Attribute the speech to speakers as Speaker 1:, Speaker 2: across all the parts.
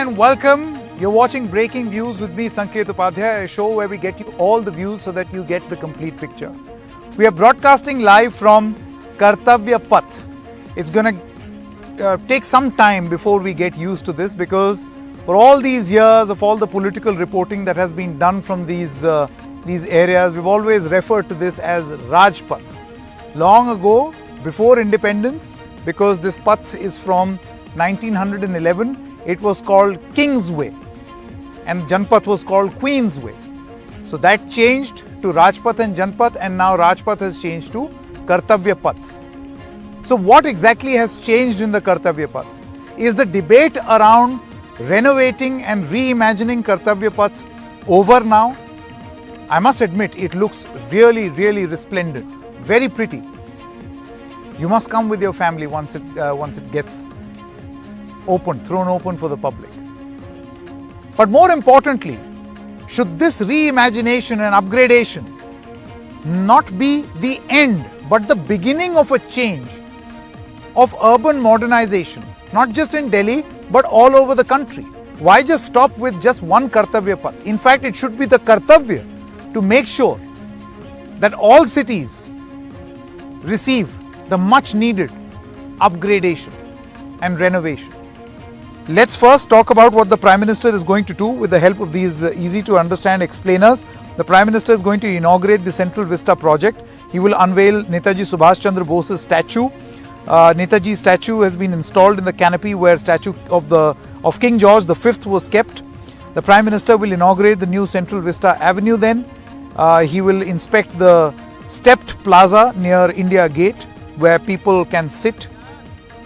Speaker 1: and welcome. You're watching Breaking Views with me, Sanket Upadhyay, a show where we get you all the views so that you get the complete picture. We are broadcasting live from Kartavya Path. It's going to take some time before we get used to this, because for all these years of all the political reporting that has been done from these areas, we've always referred to this as Rajpath. Long ago, before independence, because this path is from 1911, it was called King's Way and Janpath was called Queen's Way. So that changed to Rajpath and Janpath, and now Rajpath has changed to Kartavya Path. So what exactly has changed in the Kartavya Path? Is the debate around renovating and reimagining Kartavya Path over now? I must admit, it looks really resplendent, very pretty. You must come with your family once it gets thrown open for the public. But more importantly, should this reimagination and upgradation not be the end, but the beginning of a change of urban modernization, not just in Delhi, but all over the country? Why just stop with just one Kartavya Path? In fact, it should be the Kartavya to make sure that all cities receive the much needed upgradation and renovation. Let's first talk about what the Prime Minister is going to do with the help of these easy to understand explainers. The Prime Minister is going to inaugurate the Central Vista project. He will unveil Netaji Subhash Chandra Bose's statue. Netaji's statue has been installed in the canopy where statue of King George V was kept. The Prime Minister will inaugurate the new Central Vista Avenue then. He will inspect the stepped plaza near India Gate where people can sit.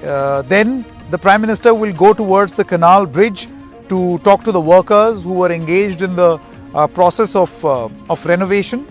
Speaker 1: Then the Prime Minister will go towards the canal bridge to talk to the workers who are engaged in the process of renovation.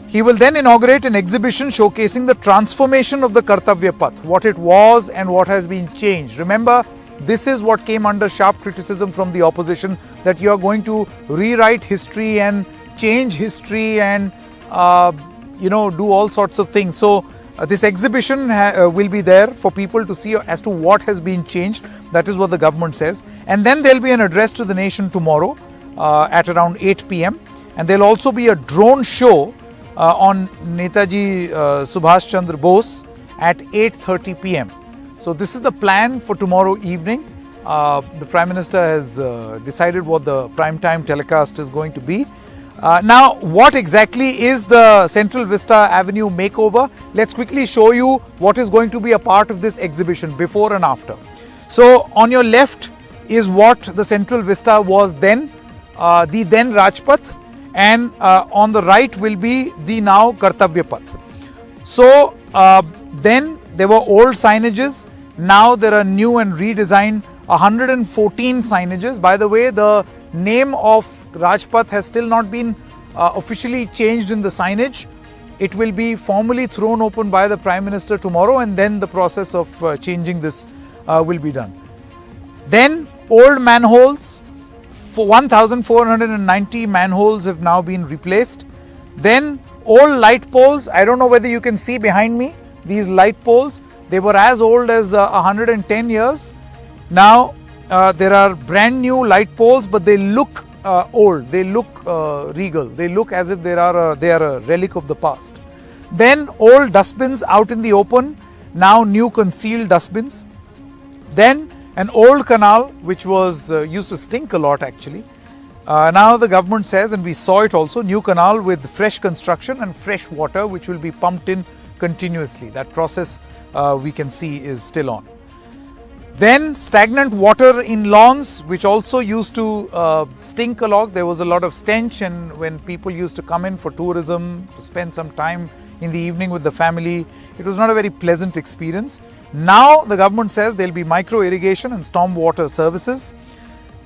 Speaker 1: He will then inaugurate an exhibition showcasing the transformation of the Kartavya Path, what it was and what has been changed. Remember, this is what came under sharp criticism from the opposition, that you are going to rewrite history and change history and do all sorts of things. So this exhibition will be there for people to see as to what has been changed. That is what the government says. And then there will be an address to the nation tomorrow at around 8 p.m. And there will also be a drone show on Netaji Subhash Chandra Bose at 8:30 p.m. So this is the plan for tomorrow evening. The Prime Minister has decided what the prime time telecast is going to be. Now, what exactly is the Central Vista Avenue makeover? Let's quickly show you what is going to be a part of this exhibition before and after. So, on your left is what the Central Vista was then, the then Rajpath, and on the right will be the now Kartavya Path. So, then there were old signages. Now there are new and redesigned 114 signages. By the way, the name of Rajpath has still not been officially changed in the signage. It will be formally thrown open by the Prime Minister tomorrow, and then the process of changing this will be done. Then old manholes, 1,490 manholes have now been replaced. Then old light poles, I don't know whether you can see behind me, these light poles, they were as old as 110 years. Now there are brand new light poles, but they look old, they look regal, they look as if they are a relic of the past. Then old dustbins out in the open, now new concealed dustbins. Then an old canal which was used to stink a lot actually. Now the government says, and we saw it also, new canal with fresh construction and fresh water which will be pumped in continuously. That process we can see is still on. Then stagnant water in lawns, which also used to stink a lot. There was a lot of stench, and when people used to come in for tourism, to spend some time in the evening with the family, it was not a very pleasant experience. Now the government says there will be micro irrigation and storm water services.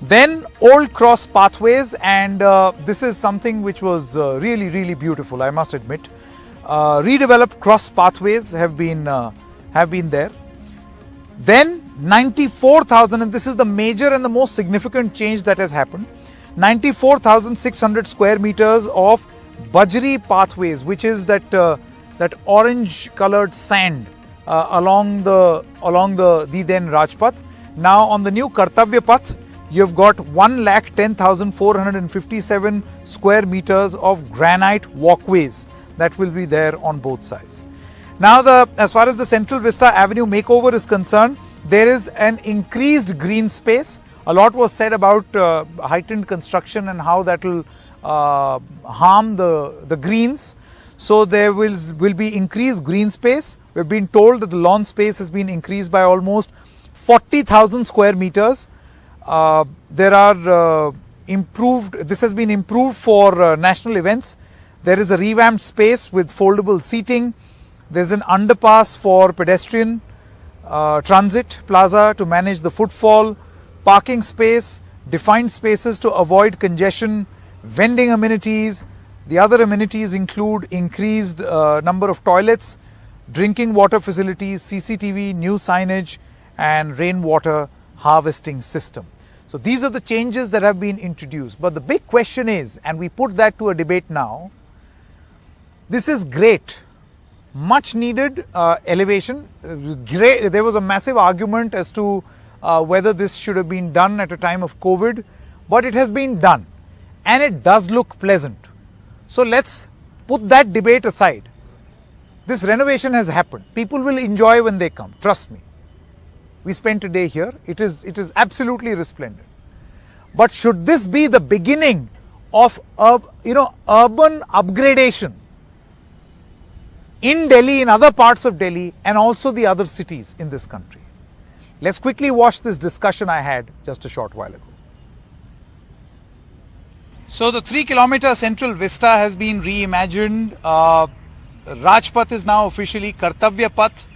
Speaker 1: Then old cross pathways, and this is something which was really beautiful, I must admit. Redeveloped cross pathways have been there. Then 94,000, and this is the major and the most significant change that has happened, 94,600 square meters of Bajri pathways, which is that orange colored sand along the then Rajpath. Now on the new Kartavya Path, you've got 1,10,457 square meters of granite walkways that will be there on both sides. Now, as far as the Central Vista Avenue makeover is concerned, there is an increased green space. A lot was said about heightened construction and how that will harm the greens. So there will be increased green space. We've been told that the lawn space has been increased by almost 40,000 square meters. There are this has been improved for national events. There is a revamped space with foldable seating. There's an underpass for pedestrian transit plaza to manage the footfall, parking space, defined spaces to avoid congestion, vending amenities. The other amenities include increased number of toilets, drinking water facilities, CCTV, new signage, and rainwater harvesting system. So these are the changes that have been introduced. But the big question is, and we put that to a debate now, this is great, much needed elevation. Great. There was a massive argument as to whether this should have been done at a time of COVID, but it has been done and it does look pleasant. So let's put that debate aside. This renovation has happened. People will enjoy when they come. Trust me. We spent a day here. It is absolutely resplendent. But should this be the beginning of urban upgradation in Delhi, in other parts of Delhi, and also the other cities in this country? Let's quickly watch this discussion I had just a short while ago. So the 3-kilometer Central Vista has been reimagined. Rajpath is now officially Kartavya Path,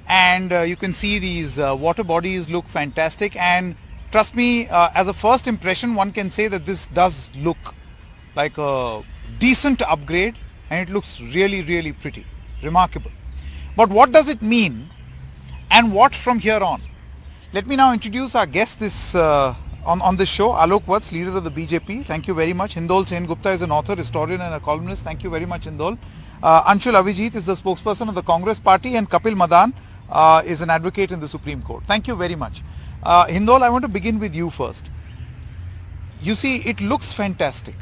Speaker 1: and you can see these water bodies look fantastic. And trust me, as a first impression, one can say that this does look like a decent upgrade, and it looks really, really pretty, remarkable. But what does it mean, and what from here on? Let me now introduce our guest on this show, Alok Vats, leader of the BJP. Thank you very much. Hindol Sengupta is an author, historian and a columnist. Thank you very much, Hindol. Anshul Avijit is the spokesperson of the Congress party, and Kapil Madan is an advocate in the Supreme Court. Thank you very much. Hindol, I want to begin with you first. You see, it looks fantastic.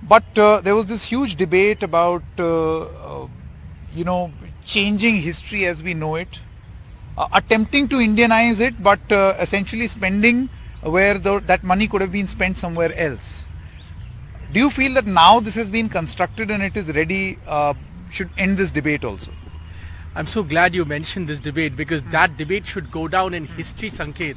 Speaker 1: But there was this huge debate about, changing history as we know it, attempting to Indianize it, but essentially spending where that money could have been spent somewhere else. Do you feel that now this has been constructed and it is ready, should end this debate also?
Speaker 2: I'm so glad you mentioned this debate, because that debate should go down in history, Sanket,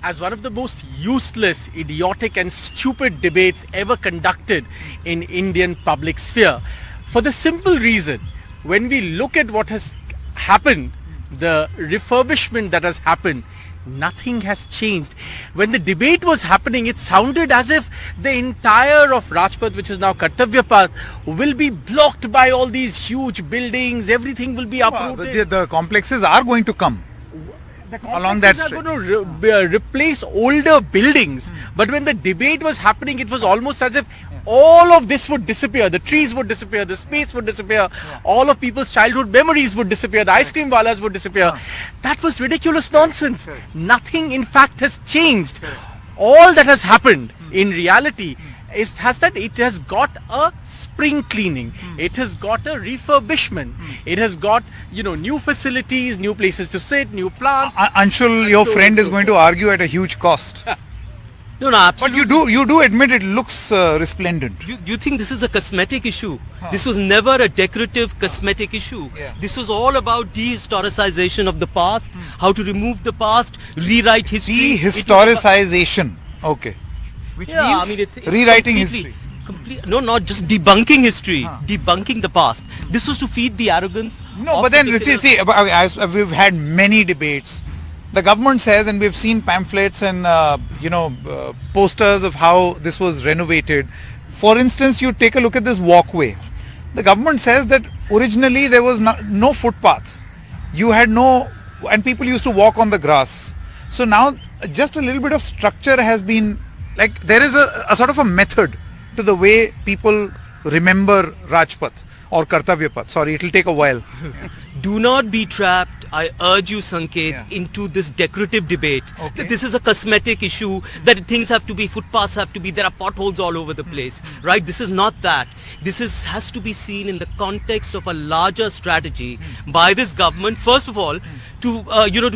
Speaker 2: as one of the most useless, idiotic and stupid debates ever conducted in Indian public sphere. For the simple reason, when we look at what has happened, the refurbishment that has happened, nothing has changed. When the debate was happening, it sounded as if the entire of Rajpath, which is now Kartavya Path, will be blocked by all these huge buildings. Everything will be uprooted.
Speaker 1: The complexes are going to come along that stretch.
Speaker 2: Are going to replace older buildings. But when the debate was happening, it was almost as if all of this would disappear. The trees would disappear, the space would disappear, all of people's childhood memories would disappear, the ice cream wallas would disappear. That was ridiculous nonsense. Nothing in fact has changed. All that has happened in reality is that it has got a spring cleaning, it has got a refurbishment, it has got new facilities, new places to sit, new plants.
Speaker 1: Anshul, your friend is going to argue at a huge cost.
Speaker 3: No, absolutely.
Speaker 1: But you do admit it looks resplendent.
Speaker 3: Do you think this is a cosmetic issue? This was never a decorative cosmetic issue. This was all about dehistoricization of the past, how to remove the past, rewrite history.
Speaker 1: Dehistoricization. Okay. Which means
Speaker 3: it's
Speaker 1: rewriting history.
Speaker 3: No, not just debunking history, debunking the past. This was to feed the arrogance.
Speaker 1: No, but then see, we've had many debates. The government says, and we've seen pamphlets and posters of how this was renovated. For instance, you take a look at this walkway. The government says that originally there was no footpath. You had and people used to walk on the grass. So now just a little bit of structure has been, there is a sort of a method to the way people remember Rajpath, or Kartavya Path. Sorry, it'll take a while.
Speaker 3: Do not be trapped, I urge you, Sanket, into this decorative debate.
Speaker 1: Okay.
Speaker 3: That this is a cosmetic issue, that things have to be, footpaths have to be, there are potholes all over the place, right? This is not that. This has to be seen in the context of a larger strategy by this government, first of all, to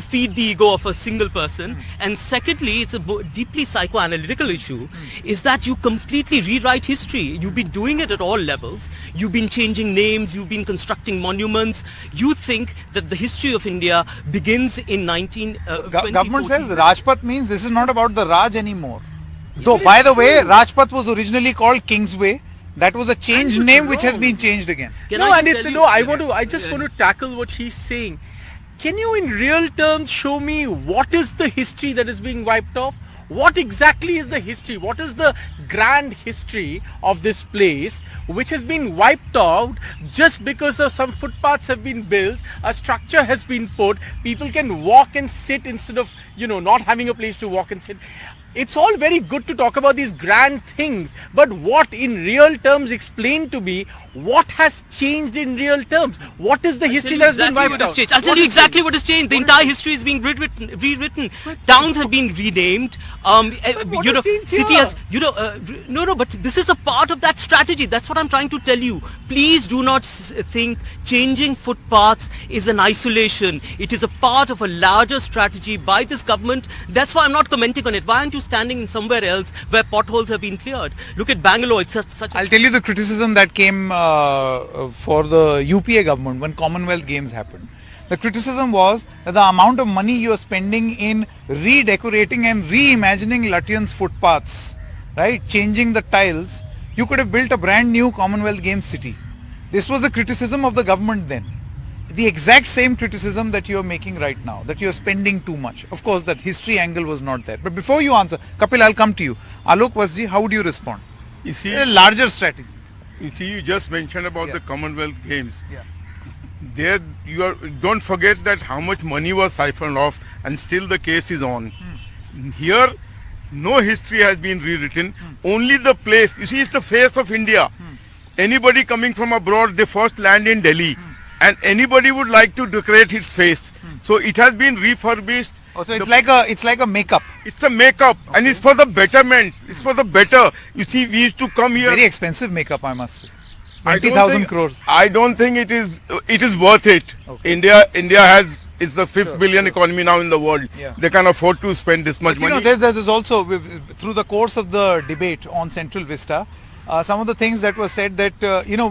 Speaker 3: feed the ego of a single person, and secondly, it's a deeply psychoanalytical issue, is that you completely rewrite history. You've been doing it at all levels. You've been changing names, you've been constructing monuments. You think that the history of India begins in
Speaker 1: Government says Rajpath means this is not about the Raj anymore. Though, by the way, Rajpath was originally called Kingsway. That was a changed name which has been changed again.
Speaker 2: I just want to tackle what he's saying. Can you in real terms show me what is the history that is being wiped off? What exactly is the history? What is the grand history of this place which has been wiped out just because of some footpaths have been built, a structure has been put, people can walk and sit instead of, not having a place to walk and sit. It's all very good to talk about these grand things, but what in real terms, explain to me what has changed in real terms? What is the history that has been wiped out?
Speaker 3: I'll tell you exactly what has changed. The entire history is being rewritten. Towns have been renamed. City has, but this is a part of that strategy. That's what I'm trying to tell you. Please do not think changing footpaths is an isolation. It is a part of a larger strategy by this government. That's why I'm not commenting on it. Why aren't you standing in somewhere else where potholes have been cleared? Look at Bangalore. It's such
Speaker 1: I'll tell you the criticism that came for the UPA government when Commonwealth Games happened. The criticism was that the amount of money you are spending in redecorating and reimagining Lutyens footpaths, right, changing the tiles, you could have built a brand new Commonwealth Games city. This was the criticism of the government then. The exact same criticism that you are making right now, that you are spending too much. Of course, that history angle was not there. But before you answer, Kapil, I'll come to you. Alok Vasji, how would you respond?
Speaker 4: You see,
Speaker 1: a larger strategy.
Speaker 4: You just mentioned about the Commonwealth Games.
Speaker 1: Yeah.
Speaker 4: There, don't forget that how much money was siphoned off, and still the case is on. Here, no history has been rewritten. Only the place. You see, it's the face of India. Anybody coming from abroad, they first land in Delhi, and anybody would like to decorate its face. So it has been refurbished.
Speaker 1: Oh, so it's like a makeup.
Speaker 4: It's a makeup, and it's for the betterment. It's for the better. You see, we used to come here.
Speaker 1: Very expensive makeup, I must say. 20,000 crores.
Speaker 4: I don't think it is worth it.
Speaker 1: Okay.
Speaker 4: India is the fifth billion economy now in the world.
Speaker 1: Yeah.
Speaker 4: They can afford to spend this much money.
Speaker 1: There's also, through the course of the debate on Central Vista, some of the things that were said that,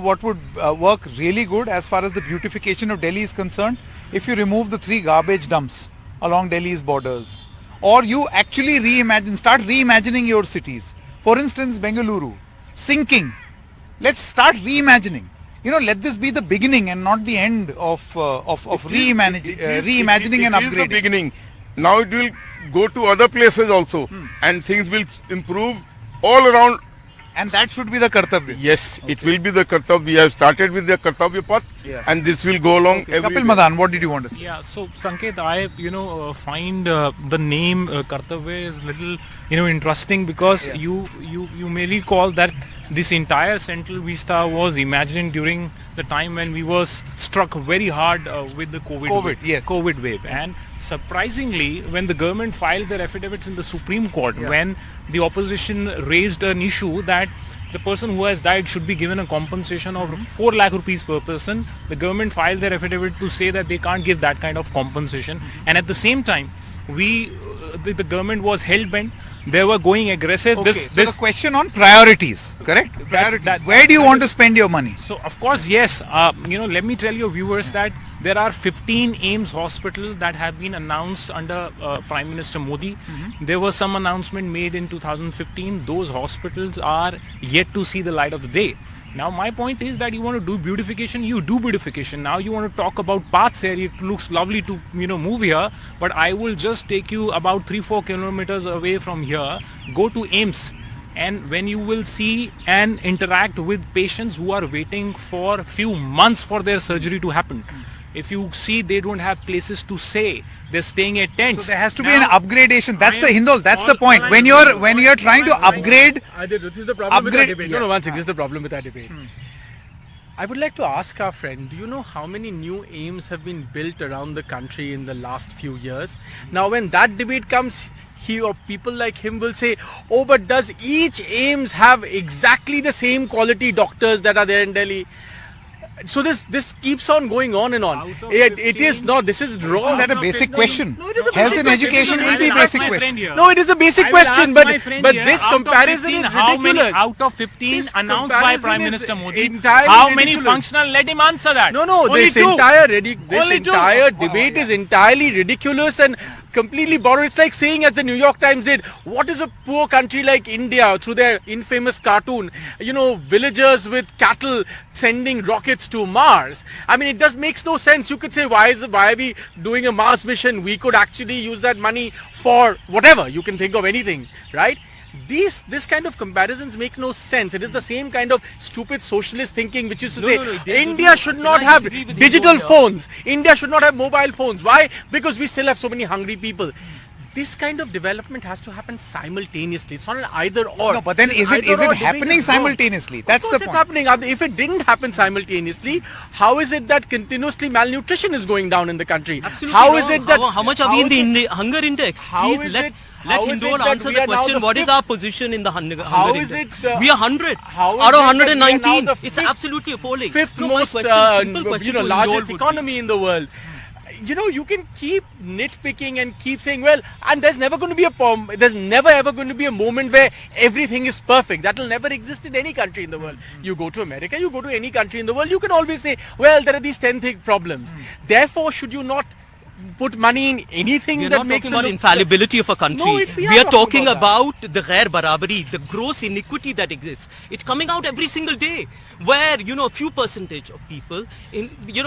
Speaker 1: what would work really good as far as the beautification of Delhi is concerned, if you remove the 3 garbage dumps along Delhi's borders, or you actually start reimagining your cities. For instance, Bengaluru, sinking. Let's start reimagining. Let this be the beginning and not the end of reimagining and upgrading.
Speaker 4: It is the beginning. Now it will go to other places also, and things will improve all around.
Speaker 1: And that should be the Kartavya.
Speaker 4: Yes, it will be the Kartavya. We have started with the Kartavya Path, and this will go along.
Speaker 1: Kapil Madan, what did you want to say?
Speaker 5: Yeah, so Sanket, I find the name Kartavya is little interesting because you may recall that this entire Central Vista was imagined during the time when we were struck very hard with the COVID wave. And surprisingly, when the government filed their affidavits in the Supreme Court, when the opposition raised an issue that the person who has died should be given a compensation of 4 lakh rupees per person, the government filed their affidavit to say that they can't give that kind of compensation. And at the same time, the government was hell-bent. They were going aggressive.
Speaker 1: Okay, so the question on priorities, correct? Where do you want to spend your money?
Speaker 5: So, of course, yes. Let me tell your viewers that there are 15 AIIMS hospitals that have been announced under Prime Minister Modi. There was some announcement made in 2015. Those hospitals are yet to see the light of the day. Now my point is that you want to do beautification, you do beautification. Now you want to talk about paths here, it looks lovely to move here, but I will just take you about 3-4 kilometers away from here, go to AIIMS, and when you will see and interact with patients who are waiting for a few months for their surgery to happen. If you see, they don't have places to stay. They're staying at tents.
Speaker 1: So there has to be an upgradation. That's the Hindol. That's the point. When you're trying to upgrade,
Speaker 2: This is the problem with our debate. No, one second. This is the problem with our debate. I would like to ask our friend, do you know how many new aims have been built around the country in the last few years? Now when that debate comes, he or people like him will say, oh, but does each aims have exactly the same quality doctors that are there in Delhi? So this keeps on going on and on. It is not, this is wrong.
Speaker 1: Isn't that a basic question?
Speaker 2: No, it is a
Speaker 1: Health
Speaker 2: basic
Speaker 1: and
Speaker 2: question.
Speaker 1: education will be basic question.
Speaker 2: No, it is a basic question, but this comparison is
Speaker 5: how many
Speaker 2: ridiculous.
Speaker 5: out of 15
Speaker 2: This
Speaker 5: announced by
Speaker 2: comparison
Speaker 5: Prime
Speaker 2: is
Speaker 5: Minister Modi?
Speaker 2: entirely
Speaker 5: How many
Speaker 2: ridiculous.
Speaker 5: functional? Let him answer that.
Speaker 2: No,
Speaker 5: Only
Speaker 2: this
Speaker 5: two.
Speaker 2: entire debate is entirely ridiculous and completely borrowed. It's like saying, as the New York Times did, what is a poor country like India through their infamous cartoon, villagers with cattle sending rockets to Mars. I mean, it makes no sense. You could say, why are we doing a Mars mission? We could actually use that money for whatever. You can think of anything, right? This kind of comparisons make no sense. It is the same kind of stupid socialist thinking which is to say India should not have digital phones. India should not have mobile phones. Why? Because we still have so many hungry people. This kind of development has to happen simultaneously. It's not an either or.
Speaker 1: No, but then is it happening simultaneously? That's the point.
Speaker 2: It's happening. If it didn't happen simultaneously, how is it that continuously malnutrition is going down in the country?
Speaker 3: Absolutely
Speaker 2: How
Speaker 3: wrong.
Speaker 2: is it that
Speaker 3: how much are we in the hunger index?
Speaker 2: How
Speaker 3: Please
Speaker 2: is
Speaker 3: let
Speaker 2: it-
Speaker 3: let
Speaker 2: how is
Speaker 3: Hindol
Speaker 2: it that
Speaker 3: answer
Speaker 2: we
Speaker 3: the
Speaker 2: are now
Speaker 3: question.
Speaker 2: the
Speaker 3: What is
Speaker 2: fifth?
Speaker 3: our position in the hunger
Speaker 2: How
Speaker 3: index?
Speaker 2: is it,
Speaker 3: We are 100
Speaker 2: how is
Speaker 3: out of
Speaker 2: it that we are now
Speaker 3: 119.
Speaker 2: the
Speaker 3: It's
Speaker 2: fifth-
Speaker 3: absolutely appalling.
Speaker 2: fifth
Speaker 3: No, my
Speaker 2: most
Speaker 3: question, simple question for Hindol
Speaker 2: largest
Speaker 3: would
Speaker 2: economy in the world. You can keep nitpicking and keep saying, well, and there's never going to be there's never ever going to be a moment where everything is perfect. That will never exist in any country in the world. You go to America, you go to any country in the world, you can always say, well, there are these 10 problems. Therefore, should you not put money in anything
Speaker 3: We are
Speaker 2: that
Speaker 3: not
Speaker 2: makes
Speaker 3: talking about
Speaker 2: it look-
Speaker 3: infallibility of a country.
Speaker 2: No,
Speaker 3: we are talking about the ghair barabari, the gross iniquity that exists. It's coming out every single day, where a few percentage of people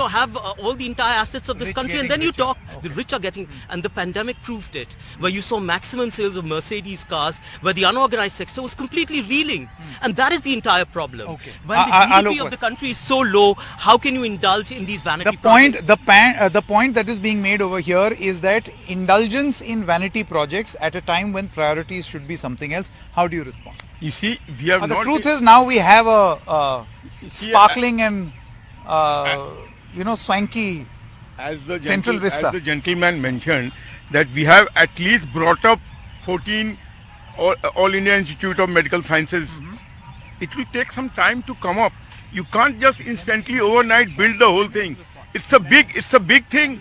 Speaker 3: have all the entire assets of this country, and then you talk the rich are getting, and the pandemic proved it, where you saw maximum sales of Mercedes cars, where the unorganized sector was completely reeling, and that is the entire problem.
Speaker 1: Okay.
Speaker 3: When the GDP of the country is so low, how can you indulge in these vanity projects?
Speaker 1: The point that is being made over here is that indulgence in vanity projects at a time when priorities should be something else. How do you respond?
Speaker 4: You see, we have
Speaker 1: The
Speaker 4: not...
Speaker 1: truth is now we have a sparkling and swanky Central Vista.
Speaker 4: As the gentleman mentioned, that we have at least brought up 14 All India Institute of Medical Sciences. It will take some time to come up. You can't just instantly overnight build the whole thing. It's a big thing.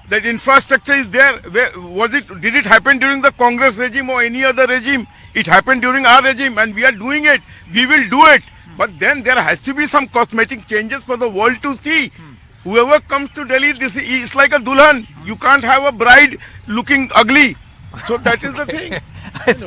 Speaker 4: That infrastructure is there. Did it happen during the Congress regime or any other regime? It happened during our regime, and we are doing it. We will do it. But then there has to be some cosmetic changes for the world to see. Whoever comes to Delhi, this is like a dulhan. You can't have a bride looking ugly. So that is the thing.
Speaker 2: This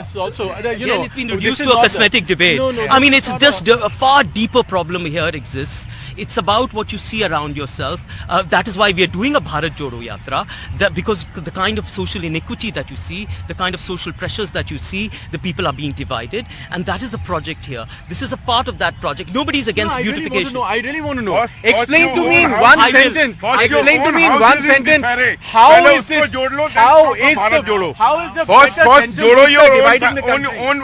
Speaker 2: is also,
Speaker 3: Again, it's been
Speaker 2: this
Speaker 3: reduced
Speaker 2: is
Speaker 3: to a
Speaker 2: not the-
Speaker 3: cosmetic debate.
Speaker 2: No,
Speaker 3: I mean, it's just a far deeper problem here exists. It's about what you see around yourself. That is why we are doing a Bharat Jodo Yatra. Because the kind of social inequity that you see, the kind of social pressures that you see, the people are being divided. And that is the project here. This is a part of that project. Nobody's against beautification.
Speaker 2: I really want to know.
Speaker 4: First
Speaker 2: Explain to
Speaker 4: your
Speaker 2: me in
Speaker 4: own
Speaker 2: one
Speaker 3: house.
Speaker 2: sentence.
Speaker 4: First
Speaker 2: Explain
Speaker 4: your
Speaker 2: to me in
Speaker 4: own
Speaker 2: one
Speaker 4: house is in
Speaker 2: sentence.
Speaker 4: disarray.
Speaker 2: How
Speaker 4: Pehle
Speaker 2: is
Speaker 4: usko
Speaker 2: this?
Speaker 4: jod lo, then
Speaker 2: How
Speaker 4: talk of
Speaker 2: is
Speaker 4: Bharat
Speaker 2: the?
Speaker 4: Jodo.
Speaker 2: How is the
Speaker 4: First
Speaker 2: Central
Speaker 4: jodo
Speaker 2: Vista
Speaker 4: your
Speaker 2: dividing the country?
Speaker 4: own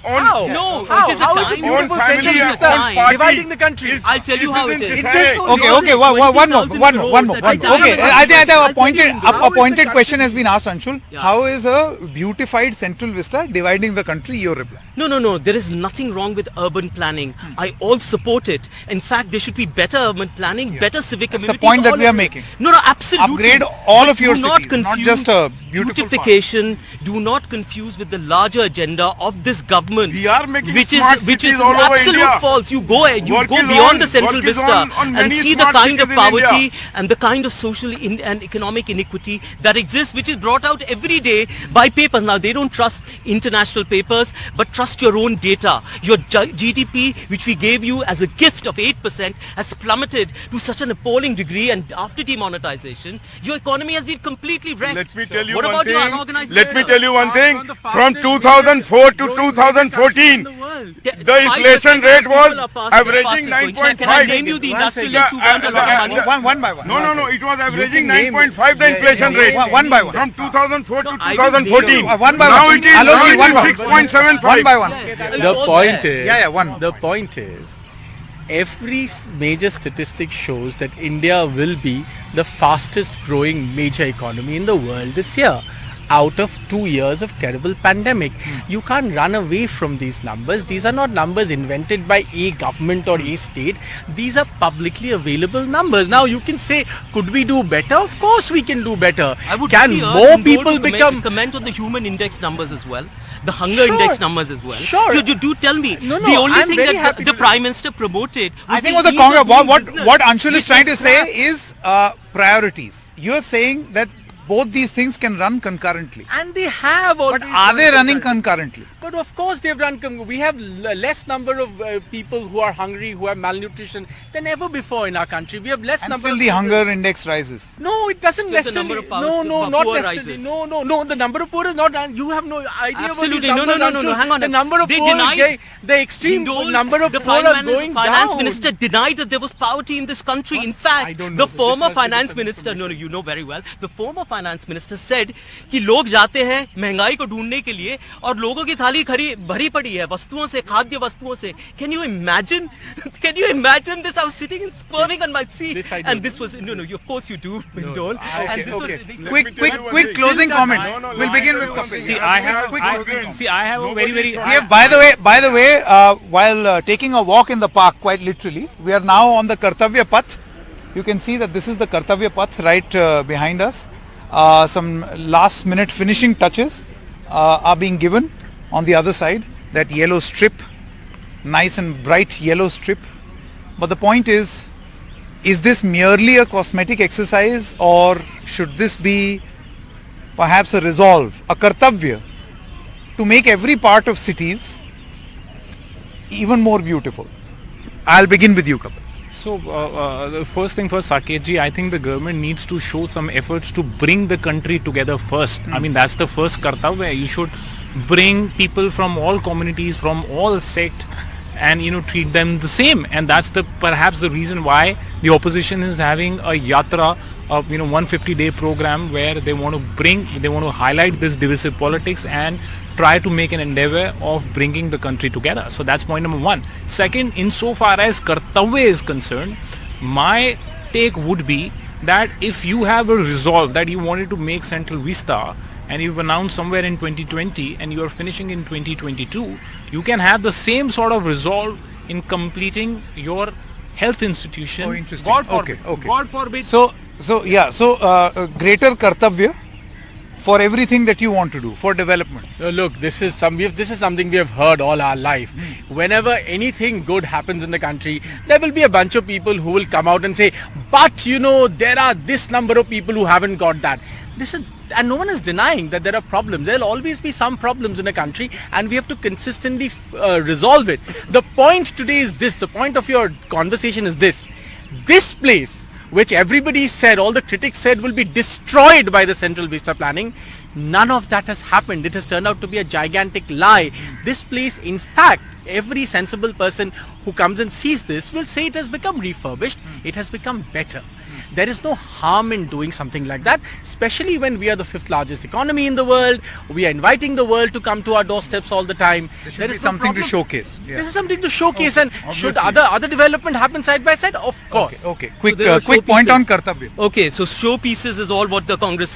Speaker 2: How?
Speaker 3: No,
Speaker 2: How?
Speaker 3: it is a
Speaker 2: How is
Speaker 3: time.
Speaker 2: it beautiful
Speaker 4: own family
Speaker 2: Central
Speaker 4: and
Speaker 2: Vista
Speaker 3: own party
Speaker 2: dividing the country?
Speaker 3: I'll tell you how it is.
Speaker 1: Okay, one more. Okay, I think a pointed question has been asked, Anshul.
Speaker 3: Yeah.
Speaker 1: How is a beautified Central Vista dividing the country? Your reply.
Speaker 3: No. There is nothing wrong with urban planning. I all support it. In fact, there should be better urban planning, better civic
Speaker 1: That's the
Speaker 3: community.
Speaker 1: point that
Speaker 3: all
Speaker 1: we are
Speaker 3: of it.
Speaker 1: making.
Speaker 3: No, absolutely.
Speaker 1: Upgrade all of your
Speaker 3: Do not
Speaker 1: cities, not
Speaker 3: confuse
Speaker 1: just a beautiful
Speaker 3: beautification. Do not confuse with the larger agenda of this government.
Speaker 4: We are making
Speaker 3: which
Speaker 4: smart
Speaker 3: is
Speaker 4: cities
Speaker 3: an
Speaker 4: all over
Speaker 3: absolute
Speaker 4: India.
Speaker 3: false. You go
Speaker 4: Work is
Speaker 3: beyond
Speaker 4: on.
Speaker 3: the Central
Speaker 4: Work is
Speaker 3: Vista
Speaker 4: on
Speaker 3: and
Speaker 4: many
Speaker 3: see the
Speaker 4: smart
Speaker 3: kind of
Speaker 4: cities in India.
Speaker 3: poverty and the kind of social and economic inequity that exists, which is brought out every day by papers. Now, they don't trust international papers, but trust your own data. Your GDP, which we gave you as a gift of 8%, has plummeted to such an appalling degree, and after demonetization, your economy has been completely wrecked.
Speaker 4: Let me tell you
Speaker 3: what
Speaker 4: one
Speaker 3: about
Speaker 4: thing.
Speaker 3: your unorganized
Speaker 4: Let me
Speaker 3: sector?
Speaker 4: tell you one thing. From 2004 to 2014, the inflation rate was averaging 9.5.
Speaker 3: Can I name you the industrialists who want a lot of money?
Speaker 1: One by one.
Speaker 4: No. It was averaging
Speaker 2: name
Speaker 4: 9.5 the inflation rate.
Speaker 1: One by one.
Speaker 4: From 2004 to
Speaker 3: I will name
Speaker 4: 2014.
Speaker 3: you.
Speaker 1: One by
Speaker 4: Now
Speaker 1: one.
Speaker 4: it is
Speaker 1: Alok ji, one by one.
Speaker 4: 6.75.
Speaker 1: One by one.
Speaker 2: The point is,
Speaker 1: Yeah, one.
Speaker 2: The point is, every major statistic shows that India will be the fastest growing major economy in the world this year, out of 2 years of terrible pandemic. You can't run away from these numbers. These are not numbers invented by a government or a state. These are publicly available numbers. Now you can say, could we do better? Of course we can do better.
Speaker 3: I would
Speaker 2: Can
Speaker 3: really
Speaker 2: more
Speaker 3: urge
Speaker 2: people
Speaker 3: Indore to
Speaker 2: become...
Speaker 3: comment on the human index numbers as well, the hunger index numbers as well.
Speaker 2: Sure.
Speaker 3: You do tell me.
Speaker 2: No,
Speaker 3: the only
Speaker 2: I'm
Speaker 3: thing
Speaker 2: very
Speaker 3: that
Speaker 2: happy
Speaker 3: the
Speaker 2: to-
Speaker 3: Prime Minister promoted was
Speaker 1: I think
Speaker 3: the
Speaker 1: what the
Speaker 3: ease of
Speaker 1: Congress,
Speaker 3: doing
Speaker 1: what
Speaker 3: business.
Speaker 1: Anshul is
Speaker 3: Which
Speaker 1: trying to
Speaker 3: was
Speaker 1: say
Speaker 3: scrapped.
Speaker 1: is priorities. You're saying that both these things can run concurrently.
Speaker 2: And they have
Speaker 1: But
Speaker 2: already
Speaker 1: are they
Speaker 2: run
Speaker 1: running
Speaker 2: concurrently.
Speaker 1: concurrently?
Speaker 2: But of course they've run. We have less number of people who are hungry, who have malnutrition than ever before in our country. We have less
Speaker 1: And
Speaker 2: number
Speaker 1: still
Speaker 2: of
Speaker 1: the
Speaker 2: people-
Speaker 1: hunger index rises.
Speaker 2: No, it doesn't
Speaker 3: Still the
Speaker 2: necessarily.
Speaker 3: number of
Speaker 2: Not
Speaker 3: poor
Speaker 2: necessarily.
Speaker 3: rises.
Speaker 2: No. The number of poor is not. You have no idea
Speaker 3: Absolutely.
Speaker 2: about these
Speaker 3: No.
Speaker 2: numbers, Anshul.
Speaker 3: Hang on.
Speaker 2: The number of
Speaker 3: They
Speaker 2: poor,
Speaker 3: denied-
Speaker 2: the extreme
Speaker 3: Indore,
Speaker 2: number of
Speaker 3: the
Speaker 2: poor are going
Speaker 3: finance
Speaker 2: down.
Speaker 3: minister denied that there was poverty in this country. In
Speaker 2: I
Speaker 3: fact,
Speaker 2: don't know.
Speaker 3: the
Speaker 2: This
Speaker 3: former
Speaker 2: must be
Speaker 3: finance
Speaker 2: some
Speaker 3: minister, no,
Speaker 2: information.
Speaker 3: you know very well, the former finance minister said कि लोग जाते हैं महंगाई को ढूंढने के लिए और लोगों की थाली भरी पड़ी है वस्तुओं से, खाद्य वस्तुओं से. Can you imagine? Can you imagine this? I was sitting and squirming on my seat,
Speaker 2: This I
Speaker 3: and
Speaker 2: don't
Speaker 3: this was no. Of course you do, Indore.
Speaker 2: Okay,
Speaker 3: And this
Speaker 1: Okay.
Speaker 3: was
Speaker 1: Quick closing comments. We'll begin with Kapil.
Speaker 5: See, I have a very
Speaker 1: We have, by the way, while taking a walk in the park, quite literally, we are now on the Kartavya Path. You can see that this is the Kartavya Path right behind us. Some last minute finishing touches are being given on the other side. That yellow strip, nice and bright yellow strip. But the point is this merely a cosmetic exercise, or should this be perhaps a resolve, a kartavya, to make every part of cities even more beautiful? I'll begin with you, Kapil.
Speaker 5: So, the first thing first, Saketji, I think the government needs to show some efforts to bring the country together first. I mean, that's the first kartavya. You should bring people from all communities, from all sects, and treat them the same. And that's perhaps the reason why the opposition is having a yatra of 150-day program where they want to highlight this divisive politics and try to make an endeavor of bringing the country together. So that's point number one. Second, insofar as Kartavya is concerned, my take would be that if you have a resolve that you wanted to make Central Vista and you've announced somewhere in 2020 and you are finishing in 2022, you can have the same sort of resolve in completing your health institution.
Speaker 1: Oh, interesting.
Speaker 5: God forbid.
Speaker 1: Okay.
Speaker 5: God forbid.
Speaker 1: So greater kartavya for everything that you want to do for development.
Speaker 2: Look, this is something we have heard all our life. Whenever anything good happens in the country, there will be a bunch of people who will come out and say, but there are this number of people who haven't got that. And no one is denying that there are problems. There will always be some problems in a country, and we have to consistently resolve it. The point today is this. The point of your conversation is this. This place, which everybody said, all the critics said will be destroyed by the Central Vista planning, none of that has happened. It has turned out to be a gigantic lie. This place, in fact, every sensible person who comes and sees this will say it has become refurbished, it has become better. There is no harm in doing something like that, especially when we are the 5th largest economy in the world. We are inviting the world to come to our doorsteps all the time.
Speaker 1: There
Speaker 2: is
Speaker 1: is
Speaker 2: no
Speaker 1: something to
Speaker 2: problem.
Speaker 1: showcase. Yeah.
Speaker 2: This is something to showcase, and should
Speaker 1: obviously.
Speaker 2: other development happen side by side? Of course.
Speaker 1: Okay.
Speaker 3: there are
Speaker 1: Quick point on
Speaker 3: showpieces.
Speaker 1: kartavya.
Speaker 3: Okay, so showpieces is all what the Congress,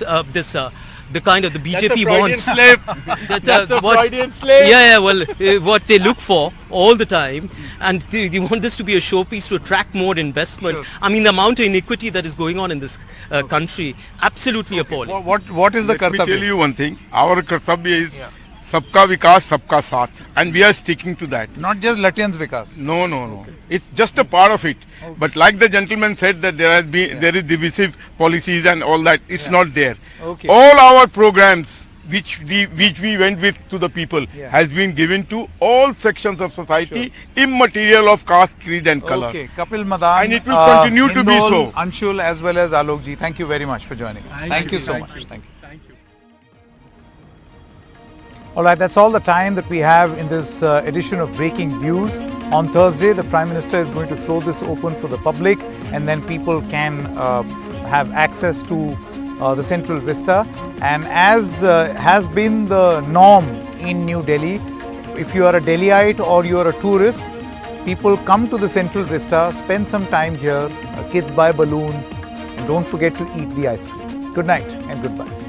Speaker 3: the kind of the BJP wants.
Speaker 2: slip. That's a Freudian slip.
Speaker 3: Yeah, well, what they look for all the time, and they want this to be a showpiece to attract more investment.
Speaker 1: Sure.
Speaker 3: I mean, the amount of iniquity that is going on in this country, absolutely appalling.
Speaker 1: What is the
Speaker 4: Let me tell
Speaker 1: kartavya?
Speaker 4: you one thing. Our kartavya is sabka vikas, sabka saath, and we are sticking to that.
Speaker 1: Not just Latvians Vikas.
Speaker 4: No. It's just a part of it. But like the gentleman said that there is divisive policies and all that. It's not there.
Speaker 1: Okay.
Speaker 4: All our programs which we went with to the people has been given to all sections of society, immaterial of caste, creed and color.
Speaker 1: Okay, Kapil Madan,
Speaker 4: And it will continue to be
Speaker 1: Hindol,
Speaker 4: so.
Speaker 1: Anshul as well as Alok ji, thank you very much for joining us. Thank you so much. Thank you. All right, that's all the time that we have in this edition of Breaking Views. On Thursday, the Prime Minister is going to throw this open for the public, and then people can have access to the Central Vista. And as has been the norm in New Delhi, if you are a Delhiite or you are a tourist, People come to the Central Vista, spend some time here, kids buy balloons, and don't forget to eat the ice cream. Good night and goodbye.